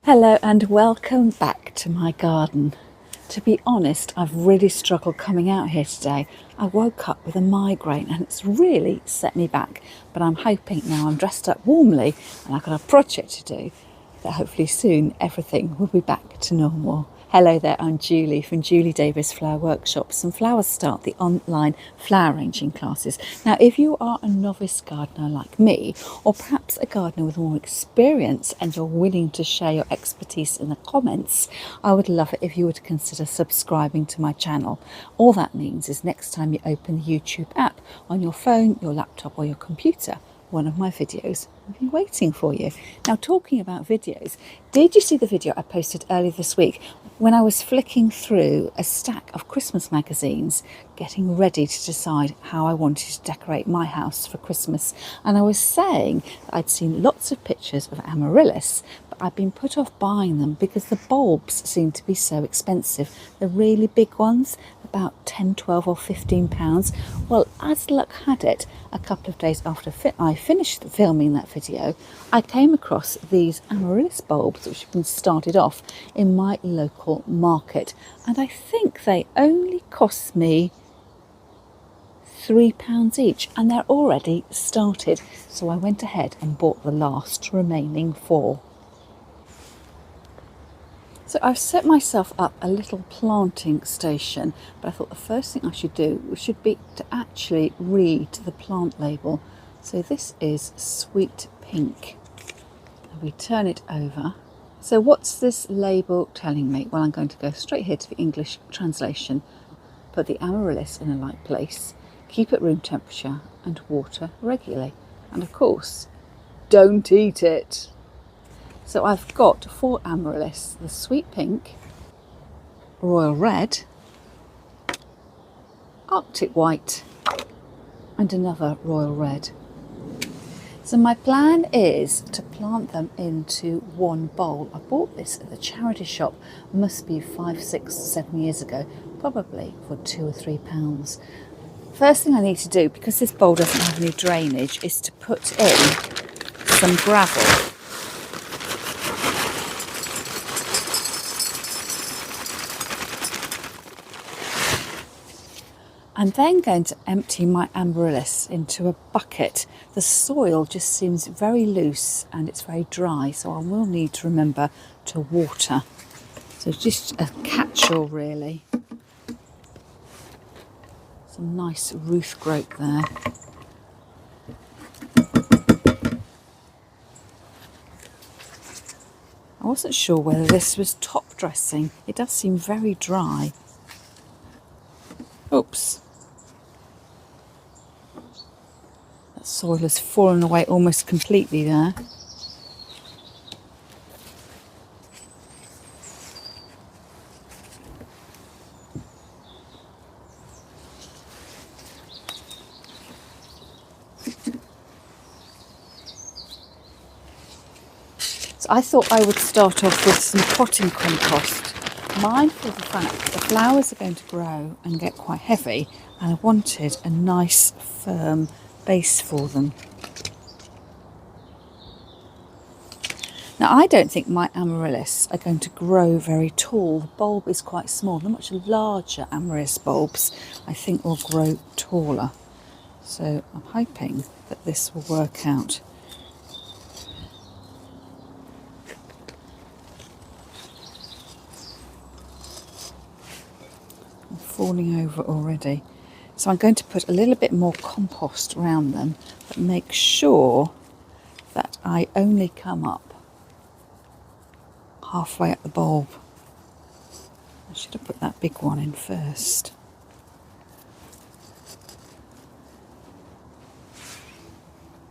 Hello and welcome back to my garden. To be honest, I've really struggled coming out here today. I woke up with a migraine and it's really set me back, but I'm hoping now I'm dressed up warmly and I've got a project to do that hopefully soon everything will be back to normal. Hello there, I'm Julie from Julie Davis Flower Workshops and Flowers Start, the online flower arranging classes. Now, if you are a novice gardener like me, or perhaps a gardener with more experience and you're willing to share your expertise in the comments, I would love it if you would consider subscribing to my channel. All that means is next time you open the YouTube app on your phone, your laptop or your computer, one of my videos will be waiting for you. Now, talking about videos, did you see the video I posted earlier this week when I was flicking through a stack of Christmas magazines, getting ready to decide how I wanted to decorate my house for Christmas? And I was saying that I'd seen lots of pictures of Amaryllis, but I'd been put off buying them because the bulbs seemed to be so expensive. The really big ones, about 10, 12 or 15 pounds. Well, as luck had it, a couple of days after I finished filming that video, I came across these Amaryllis bulbs which have been started off in my local market, and I think they only cost me £3 each, and they're already started. So I went ahead and bought the last remaining 4. So I've set myself up a little planting station, but I thought the first thing I should do should be to actually read the plant label. So this is Sweet Pink. And we turn it over. So what's this label telling me? Well, I'm going to go straight here to the English translation. Put the Amaryllis in a light place, keep at room temperature and water regularly. And of course, don't eat it. So I've got 4 Amaryllis, the Sweet Pink, Royal Red, Arctic White and another Royal Red. So my plan is to plant them into one bowl. I bought this at the charity shop, must be 5, 6, 7 years ago, probably for £2 or £3. First thing I need to do, because this bowl doesn't have any drainage, is to put in some gravel. I'm then going to empty my Amaryllis into a bucket. The soil just seems very loose and it's very dry, so I will need to remember to water. So just a catch-all really. Some nice root growth there. I wasn't sure whether this was top dressing. It does seem very dry. Oops. Soil has fallen away almost completely there. So I thought I would start off with some potting compost, mindful of the fact that the flowers are going to grow and get quite heavy, and I wanted a nice firm base for them. Now, I don't think my Amaryllis are going to grow very tall. The bulb is quite small. The much larger Amaryllis bulbs I think will grow taller. So I'm hoping that this will work out. I'm falling over already. So I'm going to put a little bit more compost around them, but make sure that I only come up halfway up the bulb. I should have put that big one in first.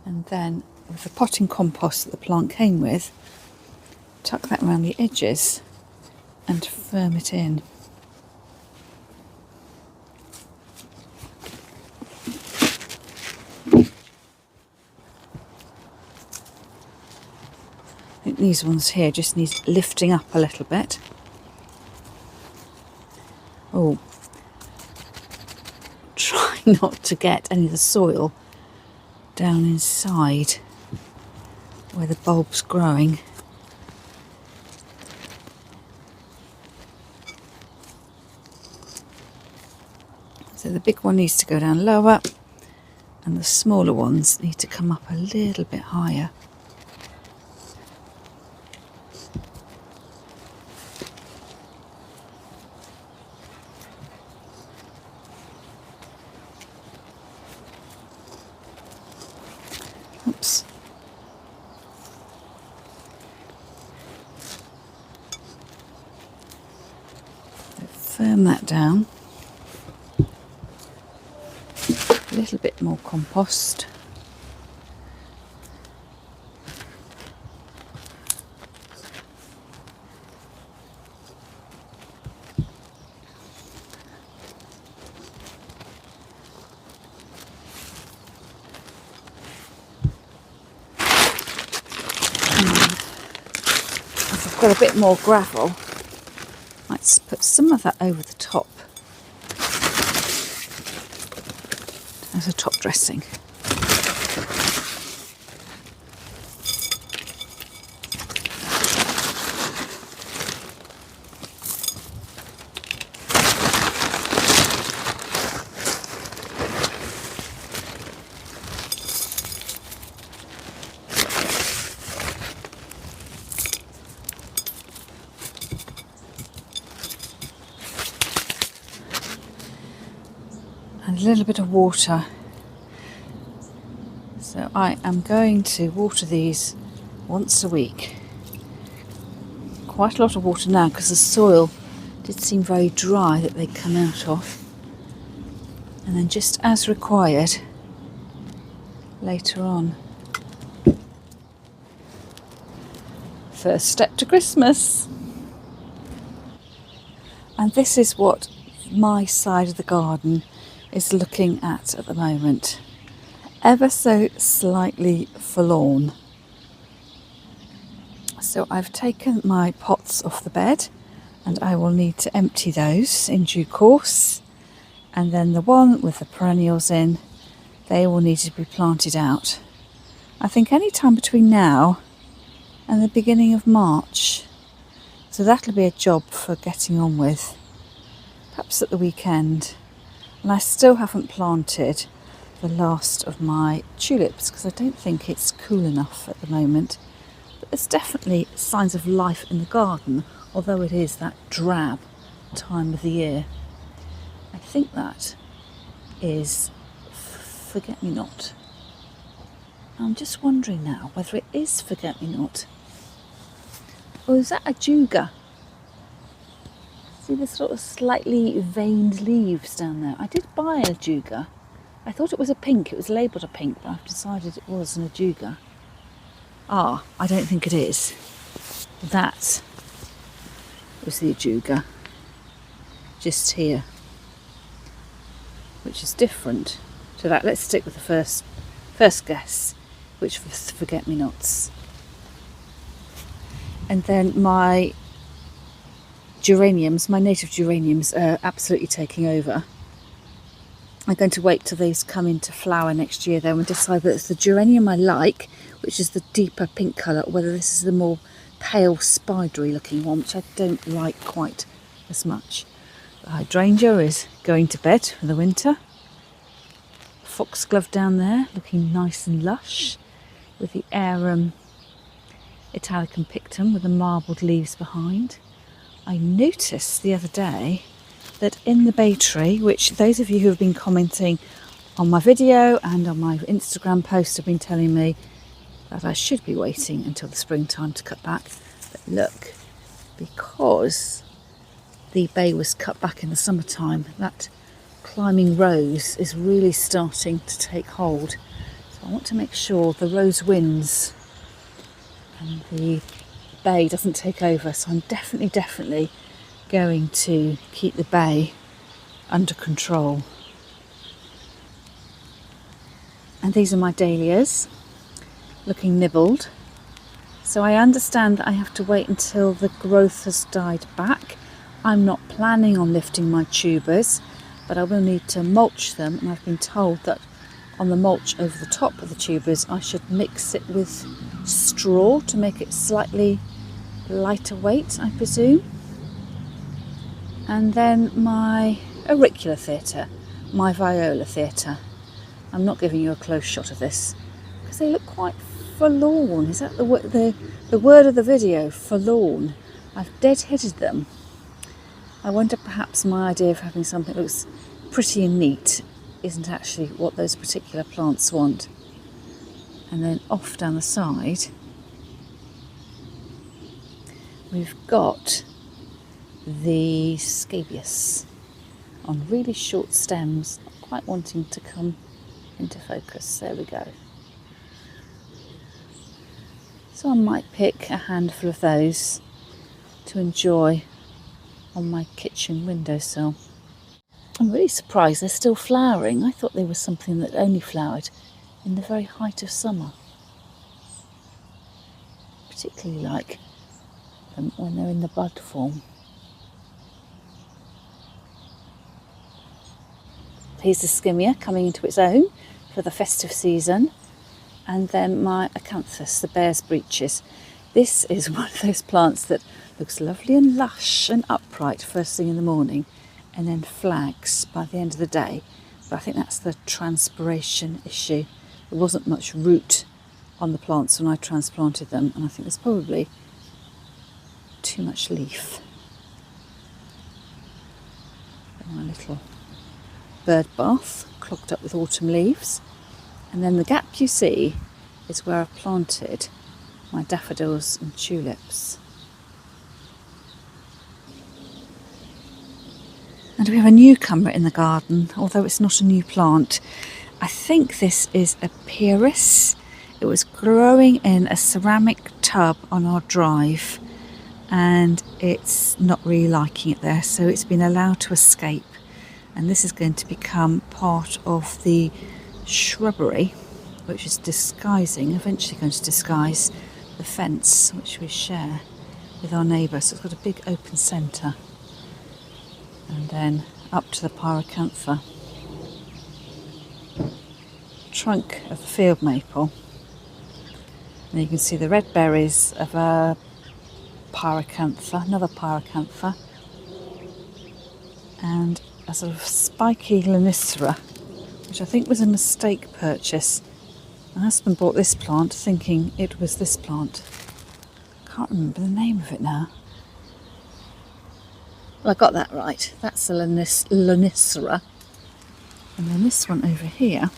And then with the potting compost that the plant came with, tuck that around the edges and firm it in. I think these ones here just need lifting up a little bit. Oh, try not to get any of the soil down inside where the bulb's growing. So the big one needs to go down lower and the smaller ones need to come up a little bit higher. Oops. So firm that down. A little bit more compost. If I've got a bit more gravel, I might put some of that over the top as a top dressing. And a little bit of water. So I am going to water these once a week. Quite a lot of water now because the soil did seem very dry that they come out of. And then just as required later on. First step to Christmas. And this is what my side of the garden is looking at the moment. Ever so slightly forlorn. So I've taken my pots off the bed and I will need to empty those in due course, and then the one with the perennials in, they will need to be planted out. I think any time between now and the beginning of March. So that'll be a job for getting on with, perhaps at the weekend. And I still haven't planted the last of my tulips because I don't think it's cool enough at the moment. But there's definitely signs of life in the garden, although it is that drab time of the year. I think that is forget-me-not. I'm just wondering now whether it is forget-me-not. Or is that a juga? See the sort of slightly veined leaves down there. I did buy a juga. I thought it was a pink. It was labelled a pink, but I've decided it was an ajuga. Ah, I don't think it is. That was the ajuga. Just here. Which is different to that. Let's stick with the first guess, which was forget-me-nots. And then my geraniums, my native geraniums, are absolutely taking over. I'm going to wait till these come into flower next year though and decide whether it's the geranium I like, which is the deeper pink colour, or whether this is the more pale spidery looking one, which I don't like quite as much. The hydrangea is going to bed for the winter. Foxglove down there looking nice and lush with the arum Italicum pictum with the marbled leaves behind. I noticed the other day that in the bay tree, which those of you who have been commenting on my video and on my Instagram post have been telling me that I should be waiting until the springtime to cut back. But look, because the bay was cut back in the summertime, that climbing rose is really starting to take hold. So I want to make sure the rose wins and the bay doesn't take over. So I'm definitely going to keep the bay under control. And these are my dahlias looking nibbled. So I understand that I have to wait until the growth has died back. I'm not planning on lifting my tubers, but I will need to mulch them, and I've been told that on the mulch over the top of the tubers I should mix it with straw to make it slightly lighter weight, I presume. And then my auricular theatre, my viola theatre. I'm not giving you a close shot of this because they look quite forlorn. Is that the word of the video? Forlorn. I've deadheaded them. I wonder perhaps my idea of having something that looks pretty and neat isn't actually what those particular plants want. And then off down the side we've got the scabious on really short stems, not quite wanting to come into focus. There we go. So I might pick a handful of those to enjoy on my kitchen windowsill. I'm really surprised they're still flowering. I thought they were something that only flowered in the very height of summer. Particularly like them when they're in the bud form. Here's the skimmia coming into its own for the festive season. And then my acanthus, the bear's breeches. This is one of those plants that looks lovely and lush and upright first thing in the morning and then flags by the end of the day. But I think that's the transpiration issue. There wasn't much root on the plants when I transplanted them, and I think there's probably too much leaf. My little bird bath clogged up with autumn leaves. And then the gap you see is where I've planted my daffodils and tulips. And we have a newcomer in the garden, although it's not a new plant. I think this is a Amaryllis. It was growing in a ceramic tub on our drive and it's not really liking it there, so it's been allowed to escape. And this is going to become part of the shrubbery, which is eventually going to disguise the fence which we share with our neighbour. So it's got a big open centre. And then up to the pyracantha. Trunk of the field maple. And you can see the red berries of a pyracantha, another pyracantha. And a sort of spiky lonicera, which I think was a mistake purchase. My husband bought this plant thinking it was this plant. Can't remember the name of it now. Well, I got that right. That's a lonicera. And then this one over here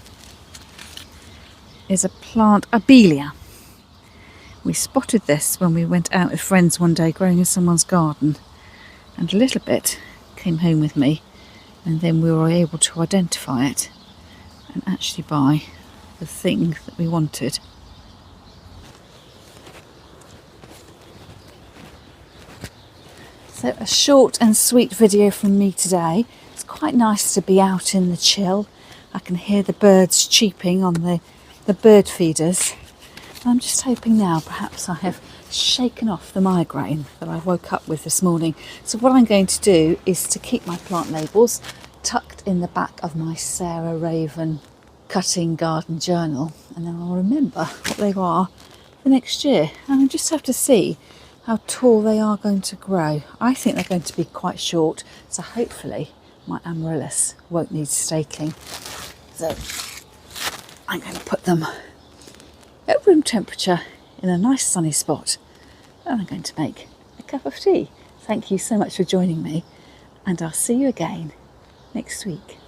is a plant, Amaryllis. We spotted this when we went out with friends one day growing in someone's garden. And a little bit came home with me. And then we were able to identify it and actually buy the thing that we wanted. So a short and sweet video from me today. It's quite nice to be out in the chill. I can hear the birds cheeping on the bird feeders. And I'm just hoping now perhaps I have shaken off the migraine that I woke up with this morning. So what I'm going to do is to keep my plant labels tucked in the back of my Sarah Raven cutting garden journal, and then I'll remember what they are for next year. And I just have to see how tall they are going to grow. I think they're going to be quite short, so hopefully my Amaryllis won't need staking. So I'm going to put them at room temperature in a nice sunny spot, and I'm going to make a cup of tea. Thank you so much for joining me, and I'll see you again next week.